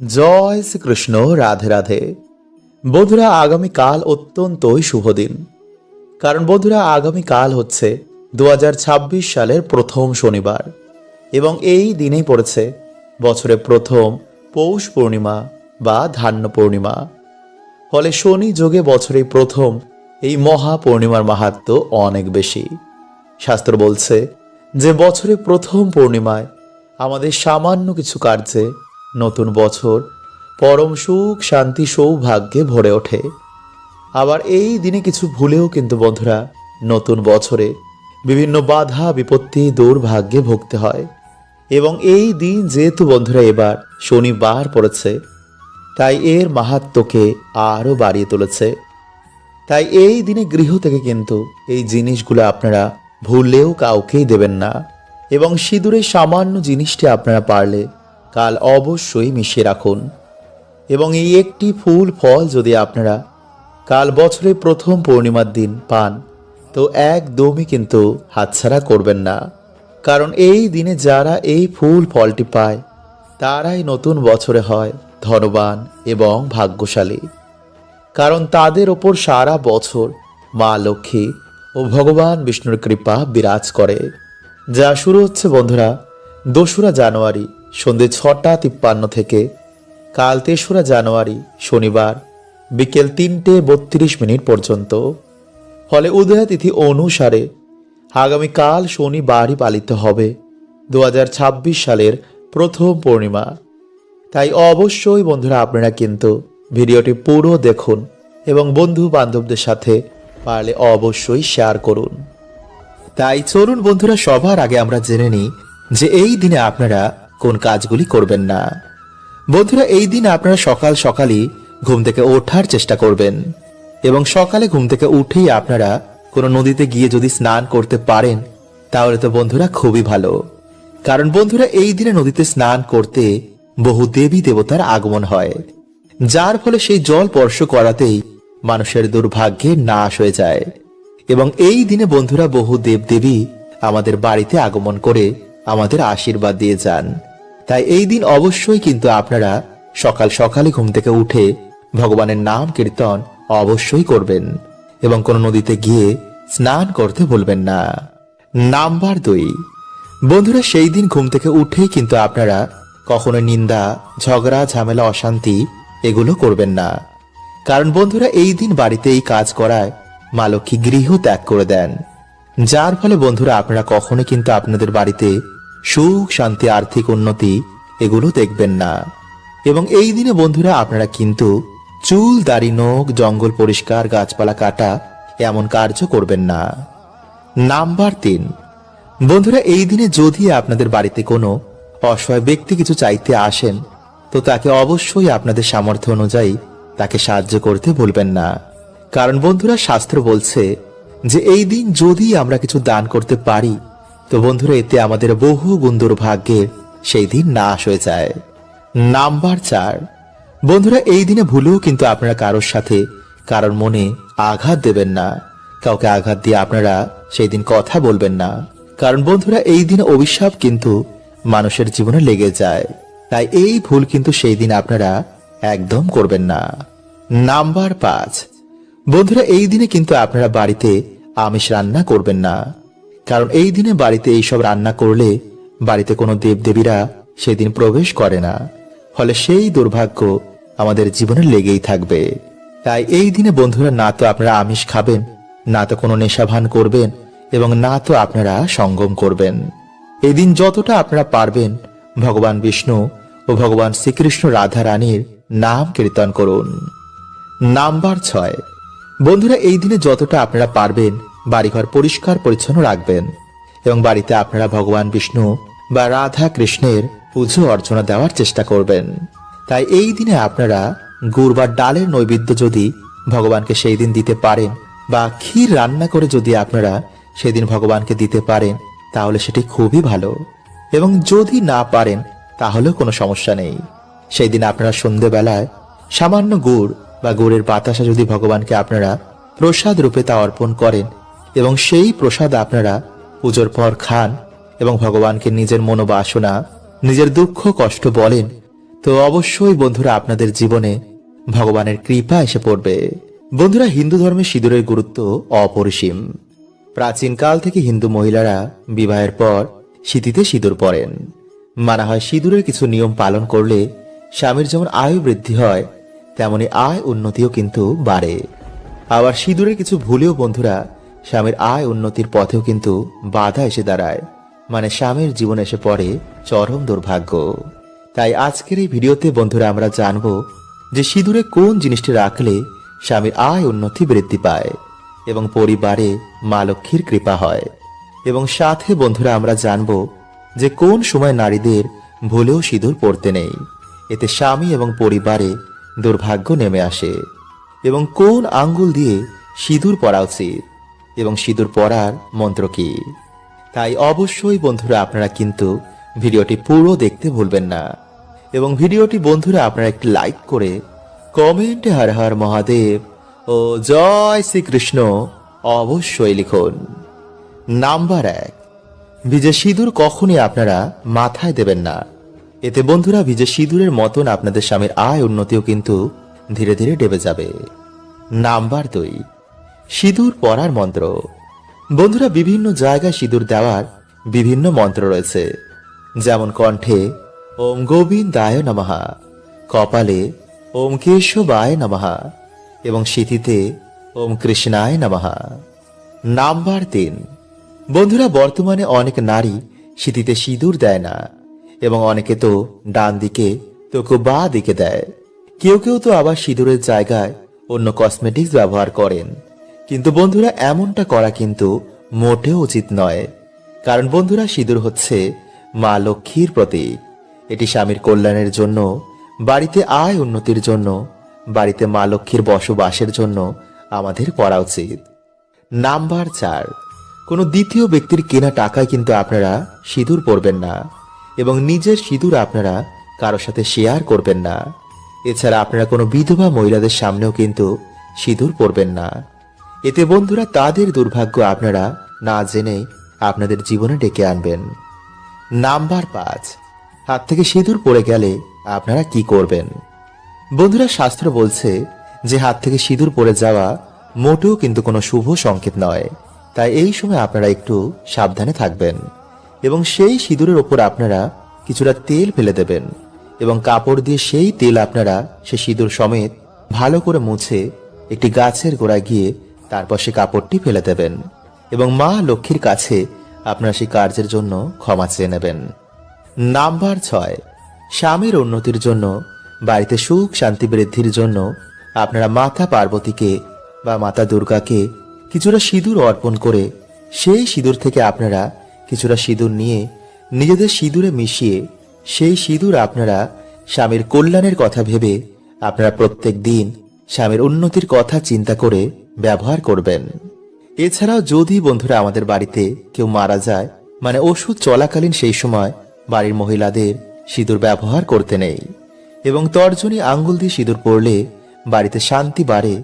জয় শ্রীকৃষ্ণ। রাধে রাধে। বন্ধুরা, আগামীকাল অত্যন্তই শুভ দিন। কারণ বন্ধুরা, আগামীকাল হচ্ছে 2026 সালের প্রথম শনিবার এবং এই দিনেই পড়েছে বছরের প্রথম পৌষ পূর্ণিমা বা ধান্য পূর্ণিমা। ফলে শনি যোগে বছরের প্রথম এই মহা পূর্ণিমার মাহাত্ম্য অনেক বেশি। শাস্ত্র বলছে যে বছরের প্রথম পূর্ণিমায় আমাদের সামান্য কিছু কার্যে নতুন বছর পরম সুখ শান্তি সৌভাগ্যে ভরে ওঠে। আবার এই দিনে কিছু ভুলেও কিন্তু বন্ধুরা নতুন বছরে বিভিন্ন বাধা বিপত্তি দুর্ভাগ্যে ভুগতে হয়। এবং এই দিন যেহেতু বন্ধুরা এবার শনিবার পড়েছে, তাই এর মাহাত্ম্যকে আরও বাড়িয়ে তুলেছে। তাই এই দিনে গৃহ থেকে কিন্তু এই জিনিসগুলো আপনারা ভুলেও কাউকেই দেবেন না। এবং সিঁদুরের সামান্য জিনিসটি আপনারা পারলে কাল অবশ্যই মিশিয়ে রাখুন। এবং এই একটি ফুল ফল যদি আপনারা কাল বছরের প্রথম পূর্ণিমার দিন পান, তো একদমই কিন্তু হাতছাড়া করবেন না। কারণ এই দিনে যারা এই ফুল ফলটি পায় তারাই নতুন বছরে হয় ধনবান এবং ভাগ্যশালী। কারণ তাদের ওপর সারা বছর মা লক্ষ্মী ও ভগবান বিষ্ণুর কৃপা বিরাজ করে। যা শুরু হচ্ছে বন্ধুরা 2রা জানুয়ারি সন্ধ্যে 6টা 53 থেকে কাল 3রা জানুয়ারি শনিবার বিকেল 3:32 পর্যন্ত। ফলে উদয়া তিথি অনুসারে আগামীকাল শনিবারই পালিত হবে 2026 সালের প্রথম পূর্ণিমা। তাই অবশ্যই বন্ধুরা আপনারা কিন্তু ভিডিওটি পুরো দেখুন এবং বন্ধু বান্ধবদের সাথে পারলে অবশ্যই শেয়ার করুন। তাই চলুন বন্ধুরা, সবার আগে আমরা জেনে নিই যে এই দিনে আপনারা কোন কাজগুলি করবেন না। বন্ধুরা, এই দিন আপনারা সকাল সকালই ঘুম থেকে ওঠার চেষ্টা করবেন এবং সকালে ঘুম থেকে উঠেই আপনারা কোনো নদীতে গিয়ে যদি স্নান করতে পারেন তাহলে তো বন্ধুরা খুবই ভালো। কারণ বন্ধুরা, এই দিনে নদীতে স্নান করতে বহু দেবী দেবতার আগমন হয়, যার ফলে সেই জল স্পর্শ করাতেই মানুষের দুর্ভাগ্যের নাশ হয়ে যায়। এবং এই দিনে বন্ধুরা বহু দেবদেবী আমাদের বাড়িতে আগমন করে আমাদের আশীর্বাদ দিয়ে যান। তাই এই দিন অবশ্যই কিন্তু আপনারা সকাল সকালে ঘুম থেকে উঠে ভগবানের নাম কীর্তন অবশ্যই করবেন এবং কোনো নদীতে গিয়ে স্নান করতে ভুলবেন না। নাম্বার 2, বন্ধুরা, সেই দিন ঘুম থেকে উঠেই কিন্তু আপনারা কখনো নিন্দা ঝগড়া ঝামেলা অশান্তি এগুলো করবেন না। কারণ বন্ধুরা, এই দিন বাড়িতে এই কাজ করায় মা লক্ষ্মী গৃহ ত্যাগ করে দেন, যার ফলে বন্ধুরা আপনারা কখনো কিন্তু আপনাদের বাড়িতে সুখ শান্তি আর্থিক উন্নতি এগুলো দেখবেন না। এবং এই দিনে বন্ধুরা আপনারা কিন্তু চুল দাড়ি নখ জঙ্গল পরিষ্কার গাছপালা কাটা এমন কার্য করবেন না। নাম্বার 3, বন্ধুরা, এই দিনে যদি আপনাদের বাড়িতে কোনো অসহায় ব্যক্তি কিছু চাইতে আসেন, তো তাকে অবশ্যই আপনাদের সামর্থ্য অনুযায়ী তাকে সাহায্য করতে ভুলবেন না। কারণ বন্ধুরা, শাস্ত্র বলছে যে এই দিন যদি আমরা কিছু দান করতে পারি, তো বন্ধুরা এতে আমাদের বহু গুণ দুর্ভাগ্যের সেই দিন নাশ হয়ে যায়। নাম্বার 4, বন্ধুরা, এই দিনে ভুলেও কিন্তু আপনারা কারোর সাথে কারোর মনে আঘাত দেবেন না। কাউকে আঘাত দিয়ে আপনারা সেই দিন কথা বলবেন না। কারণ বন্ধুরা, এই দিন অভিশাপ কিন্তু মানুষের জীবনে লেগে যায়। তাই এই ভুল কিন্তু সেই দিন আপনারা একদম করবেন না। নাম্বার 5, বন্ধুরা, এই দিনে কিন্তু আপনারা বাড়িতে আমিষ রান্না করবেন না। কারণ এই দিনে বাড়িতে এইসব রান্না করলে বাড়িতে কোনো দেবদেবীরা সেদিন প্রবেশ করে না। ফলে সেই দুর্ভাগ্য আমাদের জীবনে লেগেই থাকবে। তাই এই দিনে বন্ধুরা না তো আপনারা আমিষ খাবেন, না তো কোনো নেশাভান করবেন এবং না তো আপনারা সঙ্গম করবেন। এই দিন যতটা আপনারা পারবেন ভগবান বিষ্ণু ও ভগবান শ্রীকৃষ্ণ রাধা রানীর নাম কীর্তন করুন। নাম্বার 6, বন্ধুরা, এই দিনে যতটা আপনারা পারবেন বাড়িঘর পরিষ্কার পরিচ্ছন্ন রাখবেন এবং বাড়িতে আপনারা ভগবান বিষ্ণু বা রাধা কৃষ্ণের পুজো অর্চনা দেওয়ার চেষ্টা করবেন। তাই এই দিনে আপনারা গুড় বা ডালের নৈবেদ্য যদি ভগবানকে সেই দিন দিতে পারেন বা ক্ষীর রান্না করে যদি আপনারা সেদিন ভগবানকে দিতে পারেন তাহলে সেটি খুবই ভালো। এবং যদি না পারেন তাহলেও কোনো সমস্যা নেই। সেই দিন আপনারা সন্ধেবেলায় সামান্য গুড় বা গুড়ের বাতাসা যদি ভগবানকে আপনারা প্রসাদ রূপে তা অর্পণ করেন এবং সেই প্রসাদ আপনারা পুজোর পর খান এবং ভগবানকে নিজের মনোবাসনা নিজের দুঃখ কষ্ট বলেন, তো অবশ্যই বন্ধুরা আপনাদের জীবনে ভগবানের কৃপা এসে পড়বে। বন্ধুরা, হিন্দু ধর্মে সিঁদুরের গুরুত্ব অপরিসীম। প্রাচীনকাল থেকে হিন্দু মহিলারা বিবাহের পর সিঁথিতে সিঁদুর পরেন। মানা হয় সিঁদুরের কিছু নিয়ম পালন করলে স্বামীর যেমন আয়ু বৃদ্ধি হয়, তেমনি আয় উন্নতিও কিন্তু বাড়ে। আবার সিঁদুরের কিছু ভুলেও বন্ধুরা স্বামীর আয় উন্নতির পথেও কিন্তু বাধা এসে দাঁড়ায়, মানে স্বামীর জীবনে এসে পড়ে চরম দুর্ভাগ্য। তাই আজকের এই ভিডিওতে বন্ধুরা আমরা জানব যে সিঁদুরে কোন জিনিসটি রাখলে স্বামীর আয় উন্নতি বৃদ্ধি পায় এবং পরিবারে মা লক্ষ্মীর কৃপা হয়। এবং সাথে বন্ধুরা আমরা জানব যে কোন সময় নারীদের ভুলেও সিঁদুর পরতে নেই, এতে স্বামী এবং পরিবারে দুর্ভাগ্য নেমে আসে। এবং কোন আঙ্গুল দিয়ে সিঁদুর পরা উচিত এবং সিঁদুর পরার মন্ত্র কি। তাই অবশ্যই বন্ধুরা আপনারা কিন্তু ভিডিওটি পুরো দেখতে ভুলবেন না। এবং ভিডিওটি বন্ধুরা আপনারা একটি লাইক করে কমেন্টে হর হর মহাদেব ও জয় শ্রীকৃষ্ণ অবশ্যই লিখুন। নাম্বার 1, ভিজে সিঁদুর কখনই আপনারা মাথায় দেবেন না। এতে বন্ধুরা ভিজে সিঁদুরের মতন আপনাদের স্বামীর আয় উন্নতিও কিন্তু ধীরে ধীরে ডেবে যাবে। নাম্বার 2, সিঁদুর পরার মন্ত্র। বন্ধুরা, বিভিন্ন জায়গায় সিঁদুর দেওয়ার বিভিন্ন মন্ত্র রয়েছে, যেমন কণ্ঠে ওম গোবিন্দায় নমঃ, কপালে ওম কেশবায় নমঃ এবং সিঁথিতে ওম কৃষ্ণায় নমঃ। নাম্বার 3, বন্ধুরা বর্তমানে অনেক নারী সিঁথিতে সিঁদুর দেয় না এবং অনেকে তো ডান দিকে তো কেউ বাঁ দিকে দেয়। কেউ কেউ তো আবার সিঁদুরের জায়গায় অন্য কসমেটিক্স ব্যবহার করেন। কিন্তু বন্ধুরা এমনটা করা কিন্তু মোটেও উচিত নয়, কারণ বন্ধুরা সিঁদুর হচ্ছে মা লক্ষ্মীর প্রতীক। এটি স্বামীর কল্যাণের জন্য, বাড়িতে আয় উন্নতির জন্য, বাড়িতে মা লক্ষ্মীর বসবাসের জন্য আমাদের পরা উচিত। নাম্বার 4, কোনো দ্বিতীয় ব্যক্তির কেনা টাকায় কিন্তু আপনারা সিঁদুর পরবেন না এবং নিজের সিঁদুর আপনারা কারোর সাথে শেয়ার করবেন না। এছাড়া আপনারা কোনো বিধবা মহিলাদের সামনেও কিন্তু সিঁদুর পরবেন না। এতে বন্ধুরা তাদের দুর্ভাগ্য আপনারা না জেনে আপনাদের জীবনে ডেকে আনবেন। নাম্বার 5, হাত থেকে সিঁদুর পড়ে গেলে আপনারা কি করবেন। বন্ধুরা, শাস্ত্র বলছে যে হাত থেকে সিঁদুর পড়ে যাওয়া মোটেও কিন্তু কোনো শুভ সংকেত নয়। তাই এই সময় আপনারা একটু সাবধানে থাকবেন এবং সেই সিঁদুরের ওপর আপনারা কিছুটা তেল ফেলে দেবেন এবং কাপড় দিয়ে সেই তেল আপনারা সে সিঁদুর সমেত ভালো করে মুছে একটি গাছের গোড়ায় গিয়ে তারপর সে কাপড়টি ফেলে দেবেন এবং মা লক্ষ্মীর কাছে আপনারা সেই কার্যের জন্য ক্ষমা চেয়ে নেবেন। নাম্বার 6, স্বামীর উন্নতির জন্য, বাড়িতে সুখ শান্তি বৃদ্ধির জন্য আপনারা মাতা পার্বতীকে বা মাতা দুর্গাকে কিছুটা সিঁদুর অর্পণ করে সেই সিঁদুর থেকে আপনারা কিছুটা সিঁদুর নিয়ে নিজেদের সিঁদুরে মিশিয়ে সেই সিঁদুর আপনারা স্বামীর কল্যাণের কথা ভেবে আপনারা প্রত্যেক দিন স্বামীর উন্নতির কথা চিন্তা করে ব্যবহার করবেন। এছাড়াও যদি বন্ধুরা আমাদের বাড়িতে কেউ মারা যায়, মানে ওষুধ চলাকালীন সেই সময় বাড়ির মহিলাদের সিঁদুর ব্যবহার করতে নেই এবং তর্জনী আঙ্গুল দিয়ে সিঁদুর পরলে বাড়িতে শান্তি বাড়ে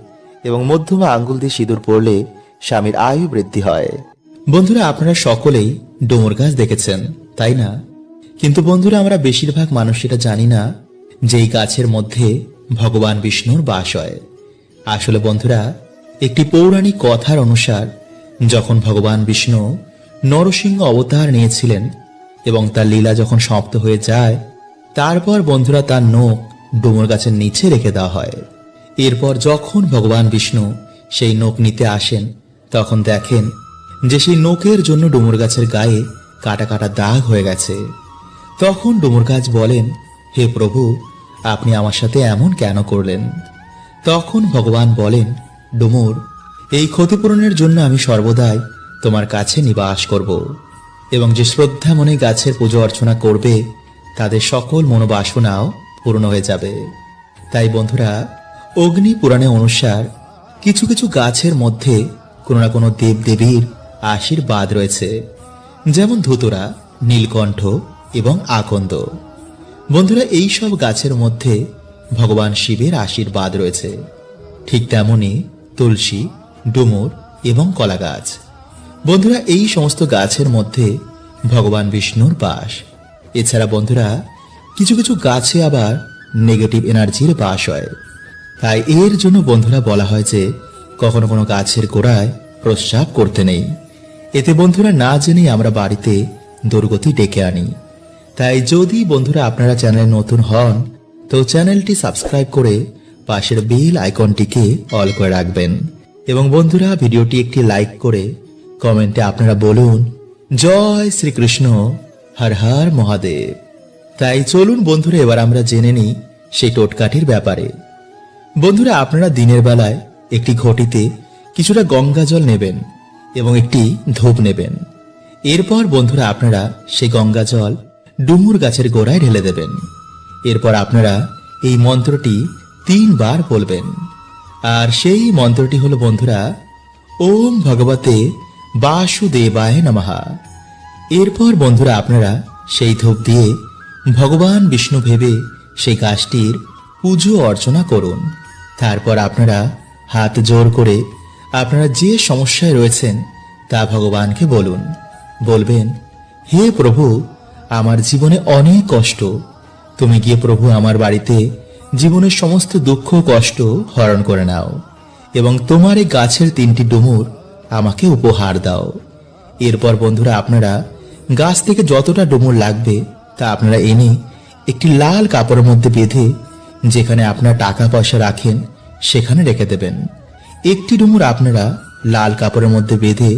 এবং মধ্যমা আঙ্গুল দিয়ে সিঁদুর পরলে স্বামীর আয়ু বৃদ্ধি হয়। বন্ধুরা, আপনারা সকলেই ডুমুর গাছ দেখেছেন, তাই না? কিন্তু বন্ধুরা আমরা বেশিরভাগ মানুষ এটা জানি না যে এই গাছের মধ্যে ভগবান বিষ্ণুর বাস হয়। আসলে বন্ধুরা, একটি পৌরাণিক কথার অনুসার যখন ভগবান বিষ্ণু নরসিংহ অবতার নিয়েছিলেন এবং তার লীলা যখন সমাপ্ত হয়ে যায়, তারপর বন্ধুরা তার নখ ডুমুর গাছের নিচে রেখে দেওয়া হয়। এরপর যখন ভগবান বিষ্ণু সেই নখ নিতে আসেন, তখন দেখেন যে সেই নখের জন্য ডুমুর গাছের গায়ে কাটা কাটা দাগ হয়ে গেছে। তখন ডুমুর গাছ বলেন, হে প্রভু, আপনি আমার সাথে এমন কেন করলেন? তখন ভগবান বলেন, ডুমুর, এই ক্ষতিপূরণের জন্য আমি সর্বদাই তোমার কাছে নিবাস করব এবং যে শ্রদ্ধা মনে গাছের পুজো অর্চনা করবে তাদের সকল মনোবাসনাও পূর্ণ হয়ে যাবে। তাই বন্ধুরা, অগ্নি পুরাণে অনুসার কিছু কিছু গাছের মধ্যে কোনো না কোনো দেবদেবীর আশীর্বাদ রয়েছে, যেমন ধুতুরা, নীলকণ্ঠ এবং আকন্দ। বন্ধুরা, এই সব গাছের মধ্যে ভগবান শিবের আশীর্বাদ রয়েছে। ঠিক তেমনি তুলসী, ডুমুর এবং কলা গাছ। বন্ধুরা, এই সমস্ত গাছের মধ্যে ভগবান বিষ্ণুর বাস। এছাড়া বন্ধুরা কিছু কিছু গাছে আবার নেগেটিভ এনার্জির বাস হয়। তাই এর জন্য বন্ধুরা বলা হয় যে কখনো কোনো গাছের গোড়ায় প্রস্রাব করতে নেই। এতে বন্ধুরা না জেনেই আমরা বাড়িতে দুর্গতি ডেকে আনি। তাই যদি বন্ধুরা আপনারা চ্যানেলে নতুন হন তো চ্যানেলটি সাবস্ক্রাইব করে পাশের বেল আইকনটিকে অল করে রাখবেন। এবং বন্ধুরা ভিডিওটি একটি লাইক করে কমেন্টে আপনারা বলুন জয় শ্রীকৃষ্ণ, হর হর মহাদেব। তাই চলুন বন্ধুরা এবার আমরা জেনে নিই সেই টোটকাটির ব্যাপারে। বন্ধুরা আপনারা দিনের বেলায় একটি ঘটিতে কিছুটা গঙ্গা জল নেবেন এবং একটি ধূপ নেবেন। এরপর বন্ধুরা আপনারা সেই গঙ্গা জল ডুমুর গাছের গোড়ায় ঢেলে দেবেন। এরপর আপনারা এই মন্ত্রটি 3 বার বলবেন। আর সেই মন্ত্রটি হলো বন্ধুরা ওম ভগবতে বাসুদেবায় নমঃ। এরপর বন্ধুরা আপনারা সেই ধূপ দিয়ে ভগবান বিষ্ণু ভেবে সেই গাছটির পুজো অর্চনা করুন। তারপর আপনারা হাত জোর করে আপনারা যে সমস্যায় রয়েছেন তা ভগবানকে বলুন। বলবেন, হে প্রভু, আমার জীবনে অনেক কষ্ট, তুমি গিয়ে প্রভু আমার বাড়িতে জীবনের সমস্ত দুঃখ কষ্ট হরণ করে নাও এবং তোমার এই গাছের 3টি ডুমুর আমাকে উপহার দাও। এরপর বন্ধুরা আপনারা গাছ থেকে যতটা ডুমুর লাগবে তা আপনারা এনে একটি লাল কাপড়ের মধ্যে বেঁধে যেখানে আপনার টাকা পয়সা রাখেন সেখানে রেখে দেবেন। একটি ডুমুর আপনারা লাল কাপড়ের মধ্যে বেঁধে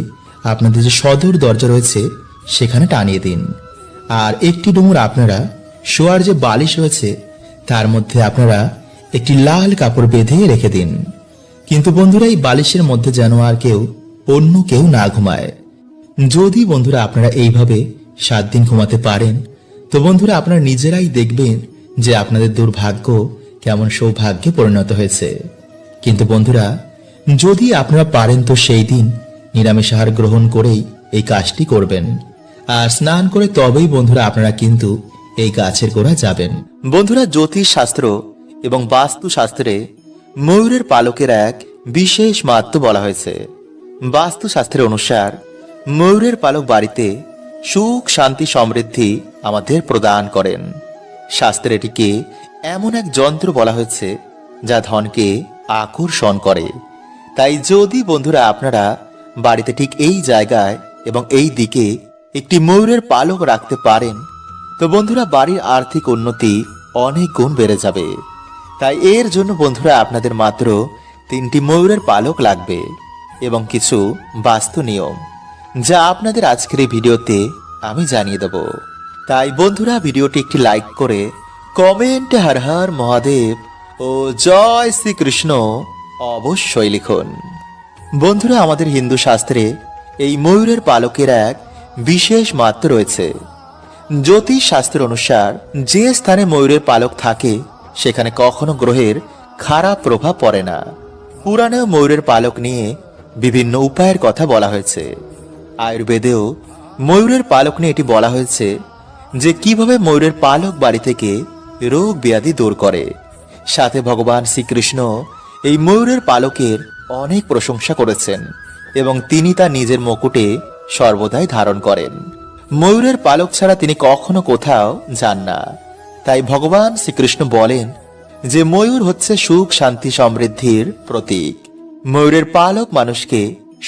আপনাদের যে সদর দরজা রয়েছে সেখানে টানিয়ে দিন। আর একটি ডুমুর আপনারা শোয়ার যে বালিশ রয়েছে তার মধ্যে আপনারা একটি লাল কাপড় বেঁধে রেখে দিন। কিন্তু বন্ধুরা এই বালিশের মধ্যে যেন আর অন্য কেউ না ঘুমায়। যদি বন্ধুরা আপনারা এইভাবে 7 দিন ঘুমাতে পারেন তো বন্ধুরা আপনারা নিজেরাই দেখবেন যে আপনাদের দুর্ভাগ্য কেমন সৌভাগ্যে পরিণত হয়েছে। কিন্তু বন্ধুরা যদি আপনারা পারেন তো সেই দিন নিরামিষ আহার গ্রহণ করেই এই কাজটি করবেন। আর স্নান করে তবেই বন্ধুরা আপনারা কিন্তু এই গাছের গোড়া যাবেন। বন্ধুরা জ্যোতিষ শাস্ত্র এবং বাস্তু শাস্ত্রে ময়ূরের পালকের এক বিশেষ মাহাত্ম্য বলা হয়েছে। বাস্তু শাস্ত্রের অনুসার ময়ূরের পালক বাড়িতে সুখ শান্তি সমৃদ্ধি আমাদের প্রদান করেন। শাস্ত্রে এটিকে এমন এক যন্ত্র বলা হয়েছে যা ধনকে আকর্ষণ করে। তাই যদি বন্ধুরা আপনারা বাড়িতে ঠিক এই জায়গায় এবং এই দিকে একটি ময়ূরের পালক রাখতে পারেন তো বন্ধুরা বাড়ির আর্থিক উন্নতি অনেক গুণ বেড়ে যাবে। তাই এর জন্য বন্ধুরা আপনাদের মাত্র 3টি ময়ূরের পালক লাগবে এবং কিছু বাস্তু নিয়ম যা আপনাদের আজকের এই ভিডিওতে আমি জানিয়ে দেব। তাই বন্ধুরা ভিডিওটি একটি লাইক করে কমেন্টে হর হর মহাদেব ও জয় শ্রীকৃষ্ণ অবশ্যই লিখুন। বন্ধুরা আমাদের হিন্দু শাস্ত্রে এই ময়ূরের পালকের এক বিশেষ মাহাত্ম্য রয়েছে। জ্যোতিষ শাস্ত্র অনুসার যে স্থানে ময়ূরের পালক থাকে সেখানে কখনো গ্রহের খারাপ প্রভাব পড়ে না। পুরাণেও ময়ূরের পালক নিয়ে বিভিন্ন উপায়ের কথা বলা হয়েছে। আয়ুর্বেদেও ময়ূরের পালক নিয়ে এটি বলা হয়েছে যে কিভাবে ময়ূরের পালক বাড়ি থেকে রোগ ব্যাধি দূর করে। সাথে ভগবান শ্রীকৃষ্ণ এই ময়ূরের পালকের অনেক প্রশংসা করেছেন এবং তিনি তা নিজের মুকুটে সর্বদাই ধারণ করেন। ময়ূরের পালক ছাড়া তিনি কখনো কোথাও যান না। তাই ভগবান শ্রীকৃষ্ণ বলেন যে ময়ূর হচ্ছে সুখ শান্তি সমৃদ্ধির প্রতীক। ময়ূরের পালক মানুষকে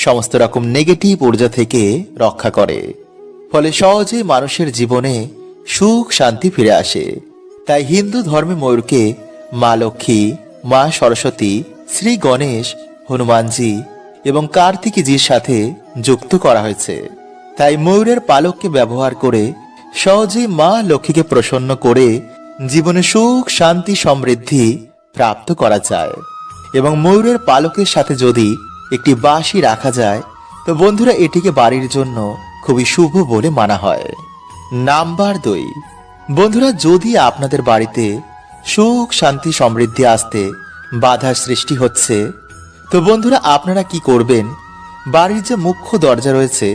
সমস্ত রকম নেগেটিভ ঊর্জা থেকে রক্ষা করে, ফলে সহজেই মানুষের জীবনে সুখ শান্তি ফিরে আসে। তাই হিন্দু ধর্মে ময়ূরকে মা লক্ষ্মী, মা সরস্বতী, শ্রী গণেশ, হনুমানজি এবং কার্তিকীজির সাথে যুক্ত করা হয়েছে। তাই ময়ূরের পালককে ব্যবহার করে সহজেই মা লক্ষ্মীকে প্রসন্ন করে জীবনে সুখ শান্তি সমৃদ্ধি প্রাপ্ত করা যায়। এবং ময়ূরের পালকের সাথে যদি একটি বাঁশি রাখা যায় তো বন্ধুরা এটিকে বাড়ির জন্য খুবই শুভ বলে মানা হয়। নাম্বার 2, বন্ধুরা যদি আপনাদের বাড়িতে সুখ শান্তি সমৃদ্ধি আসতে বাধার সৃষ্টি হচ্ছে তো বন্ধুরা আপনারা কি করবেন, বাড়ির যে মুখ্য দরজা রয়েছে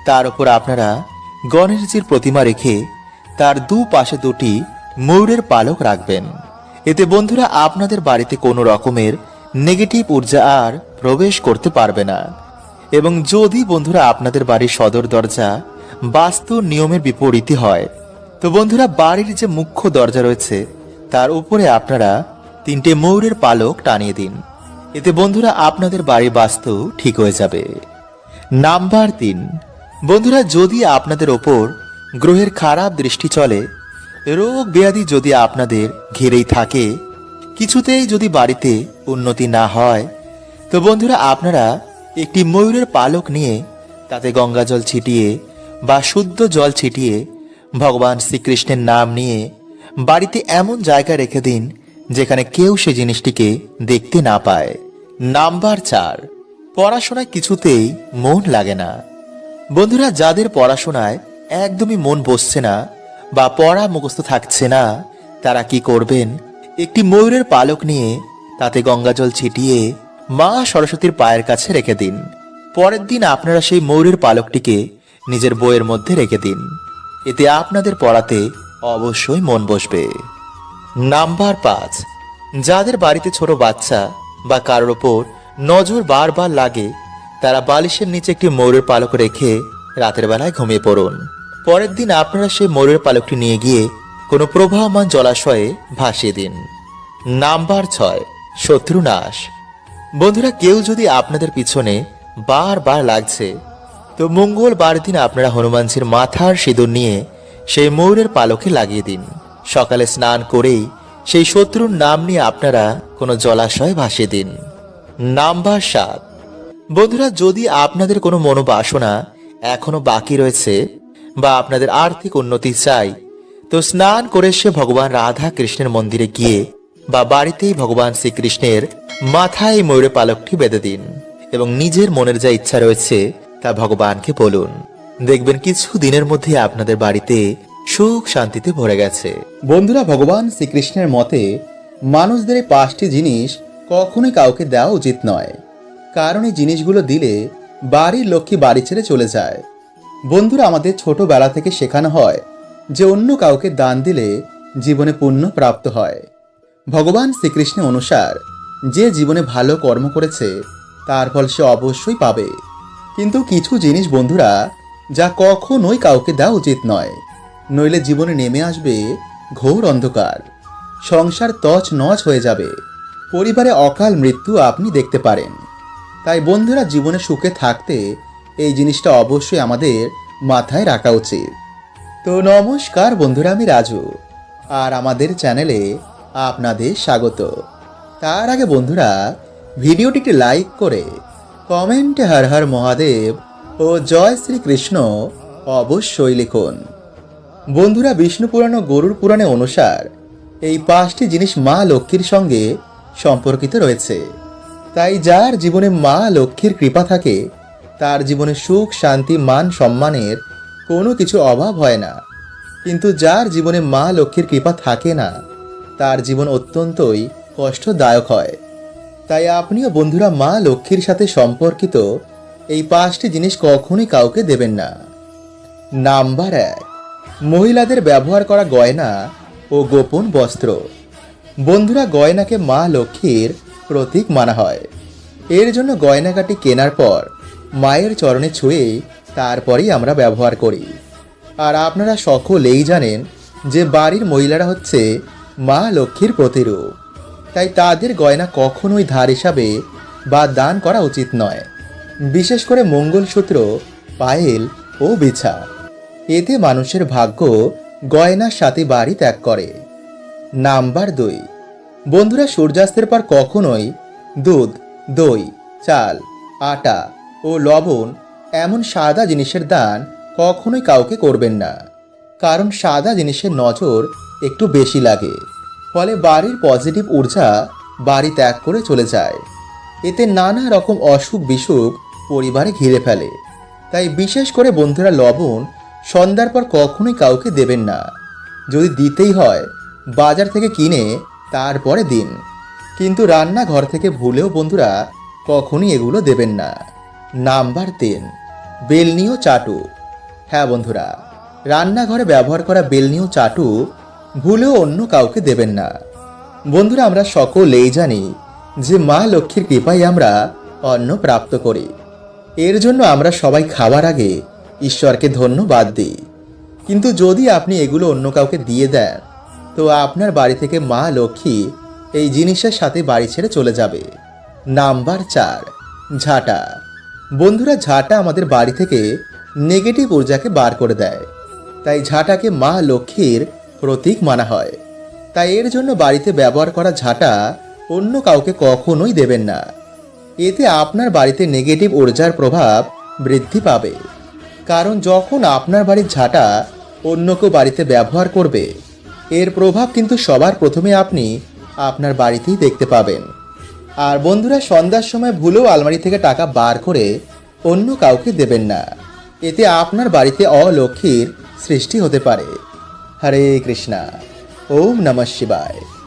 তার উপর আপনারা গণেশজির প্রতিমা রেখে তার দুপাশে 2টি ময়ূরের পালক রাখবেন। এতে বন্ধুরা আপনাদের বাড়িতে কোনো রকমের নেগেটিভ ঊর্জা আর প্রবেশ করতে পারবে না। এবং যদি বন্ধুরা আপনাদের বাড়ির সদর দরজা বাস্তু নিয়মের বিপরীতই হয় তো বন্ধুরা বাড়ির যে মুখ্য দরজা রয়েছে তার উপরে আপনারা 3টে ময়ূরের পালক টানিয়ে দিন। এতে বন্ধুরা আপনাদের বাড়ির বাস্তু ঠিক হয়ে যাবে। নাম্বার 3, বন্ধুরা যদি আপনাদের ওপর গ্রহের খারাপ দৃষ্টি চলে, রোগ ব্যাধি যদি আপনাদের ঘিরেই থাকে, কিছুতেই যদি বাড়িতে উন্নতি না হয়, তো বন্ধুরা আপনারা একটি ময়ূরের পালক নিয়ে তাতে গঙ্গা জল ছিটিয়ে বা শুদ্ধ জল ছিটিয়ে ভগবান শ্রীকৃষ্ণের নাম নিয়ে বাড়িতে এমন জায়গায় রেখে দিন যেখানে কেউ সে জিনিসটিকে দেখতে না পায়। নাম্বার 4, পড়াশোনায় কিছুতেই মন লাগে না। বন্ধুরা যাদের পড়াশোনায় একদমই মন বসছে না বা পড়া মুখস্থ থাকছে না, তারা কি করবেন, একটি ময়ূরের পালক নিয়ে তাতে গঙ্গা জল ছিটিয়ে মা সরস্বতীর পায়ের কাছে রেখে দিন। পরের দিন আপনারা সেই ময়ূরের পালকটিকে নিজের বইয়ের মধ্যে রেখে দিন। এতে আপনাদের পড়াতে অবশ্যই মন বসবে। নাম্বার 5, যাদের বাড়িতে ছোট বাচ্চা বা কারোর ওপর নজর বারবার লাগে, তারা বালিশের নিচে একটি ময়ূরের পালক রেখে রাতের বেলায় ঘুমিয়ে পড়ুন। পরের দিন আপনারা সেই ময়ূরের পালকটি নিয়ে গিয়ে কোনো প্রবাহমান জলাশয়ে ভাসিয়ে দিন। নাম্বার 6, শত্রুনাশ। বন্ধুরা কেউ যদি আপনাদের পিছনে বারবার লাগছে, তো মঙ্গলবার দিন আপনারা হনুমানজির মাথার সিঁদুর নিয়ে সেই ময়ূরের পালকে লাগিয়ে দিন। সকালে স্নান করেই সেই শত্রুর নাম নিয়ে আপনারা কোনো জলাশয়ে ভাসিয়ে দিন। নাম্বার 7, বন্ধুরা যদি আপনাদের কোনো মনোবাসনা এখনো বাকি রয়েছে বা আপনাদের আর্থিক উন্নতি চাই, তো স্নান করে সে ভগবান রাধা কৃষ্ণের মন্দিরে গিয়ে বা বাড়িতেই ভগবান শ্রীকৃষ্ণের মাথায় এই ময়ূরের পালকটি বেঁধে দিন এবং নিজের মনের যা ইচ্ছা রয়েছে তা ভগবানকে বলুন। দেখবেন কিছু দিনের মধ্যে আপনাদের বাড়িতে সুখ শান্তিতে ভরে গেছে। বন্ধুরা ভগবান শ্রীকৃষ্ণের মতে মানুষদের এই 5টি জিনিস কখনোই কাউকে দেওয়া উচিত নয়, কারণ এই জিনিসগুলো দিলে বাড়ির লক্ষ্মী বাড়ি ছেড়ে চলে যায়। বন্ধুরা আমাদের ছোটবেলা থেকে শেখানো হয় যে অন্য কাউকে দান দিলে জীবনে পুণ্য প্রাপ্ত হয়। ভগবান শ্রীকৃষ্ণের অনুসার যে জীবনে ভালো কর্ম করেছে তার ফল সে অবশ্যই পাবে। কিন্তু কিছু জিনিস বন্ধুরা যা কখনোই কাউকে দেওয়া উচিত নয়, নইলে জীবনে নেমে আসবে ঘোর অন্ধকার, সংসার তছ নছ হয়ে যাবে, পরিবারে অকাল মৃত্যু আপনি দেখতে পারেন। তাই বন্ধুরা জীবনে সুখে থাকতে এই জিনিসটা অবশ্যই আমাদের মাথায় রাখা উচিত। তো নমস্কার বন্ধুরা, আমি রাজু আর আমাদের চ্যানেলে আপনাদের স্বাগত। তার আগে বন্ধুরা ভিডিওটিকে লাইক করে কমেন্টে হর হর মহাদেব ও জয় শ্রীকৃষ্ণ অবশ্যই লিখুন। বন্ধুরা বিষ্ণু পুরাণ ও গরুড় পুরাণে অনুসার এই 5টি জিনিস মা লক্ষ্মীর সঙ্গে সম্পর্কিত রয়েছে। তাই যার জীবনে মা লক্ষ্মীর কৃপা থাকে তার জীবনে সুখ শান্তি মান সম্মানের কোনো কিছু অভাব হয় না। কিন্তু যার জীবনে মা লক্ষ্মীর কৃপা থাকে না তার জীবন অত্যন্তই কষ্টদায়ক হয়। তাই আপনিও বন্ধুরা মা লক্ষ্মীর সাথে সম্পর্কিত এই 5টি জিনিস কখনোই কাউকে দেবেন না। নাম্বার 1, মহিলাদের ব্যবহার করা গয়না ও গোপন বস্ত্র। বন্ধুরা গয়নাকে মা লক্ষ্মীর প্রতীক মানা হয়। এর জন্য গয়নাকাটি কেনার পর মায়ের চরণে ছুঁয়ে তারপরেই আমরা ব্যবহার করি। আর আপনারা সকলেই জানেন যে বাড়ির মহিলারা হচ্ছে মা লক্ষ্মীর প্রতিরূপ। তাই তাদের গয়না কখনোই ধার হিসাবে বা দান করা উচিত নয়, বিশেষ করে মঙ্গলসূত্র, পায়েল ও বিছা। এতে মানুষের ভাগ্য গয়নার সাথে বাড়ি ত্যাগ করে। নাম্বার 2, বন্ধুরা সূর্যাস্তের পর কখনোই দুধ, দই, চাল, আটা ও লবণ এমন সাদা জিনিসের দান কখনোই কাউকে করবেন না, কারণ সাদা জিনিসের নজর একটু বেশি লাগে, ফলে বাড়ির পজিটিভ ঊর্জা বাড়ি ত্যাগ করে চলে যায়। এতে নানা রকম অসুখ বিসুখ পরিবারে ঘিরে ফেলে। তাই বিশেষ করে বন্ধুরা লবণ সন্ধ্যার পর কখনোই কাউকে দেবেন না। যদি দিতেই হয় বাজার থেকে কিনে তারপরে দিন, কিন্তু রান্নাঘর থেকে ভুলেও বন্ধুরা কখনোই এগুলো দেবেন না। নাম্বার 3, বেলনি ও চাটু। হ্যাঁ বন্ধুরা, রান্নাঘরে ব্যবহার করা বেলনি ও চাটু ভুলেও অন্য কাউকে দেবেন না। বন্ধুরা আমরা সকলেই জানি যে মা লক্ষ্মীর কৃপায় আমরা অন্ন প্রাপ্ত করি। এর জন্য আমরা সবাই খাবার আগে ঈশ্বরকে ধন্যবাদ দিই। কিন্তু যদি আপনি এগুলো অন্য কাউকে দিয়ে দেন তো আপনার বাড়ি থেকে মা লক্ষ্মী এই জিনিসের সাথে বাড়ি ছেড়ে চলে যাবে। নাম্বার 4, ঝাঁটা। বন্ধুরা, ঝাঁটা আমাদের বাড়ি থেকে নেগেটিভ ঊর্জাকে বার করে দেয়। তাই ঝাঁটাকে মা লক্ষ্মীর প্রতীক মানা হয়। তাই এর জন্য বাড়িতে ব্যবহার করা ঝাঁটা অন্য কাউকে কখনোই দেবেন না। এতে আপনার বাড়িতে নেগেটিভ ঊর্জার প্রভাব বৃদ্ধি পাবে। কারণ যখন আপনার বাড়ির ঝাঁটা অন্য কেউ বাড়িতে ব্যবহার করবে, এর প্রভাব কিন্তু সবার প্রথমে আপনি আপনার বাড়িতেই দেখতে পাবেন। আর বন্ধুরা, সন্ধ্যার সময় ভুলেও আলমারি থেকে টাকা বার করে অন্য কাউকে দেবেন না। এতে আপনার বাড়িতে অলক্ষ্মীর সৃষ্টি হতে পারে। হরে কৃষ্ণা। ওম নমঃ শিবায়।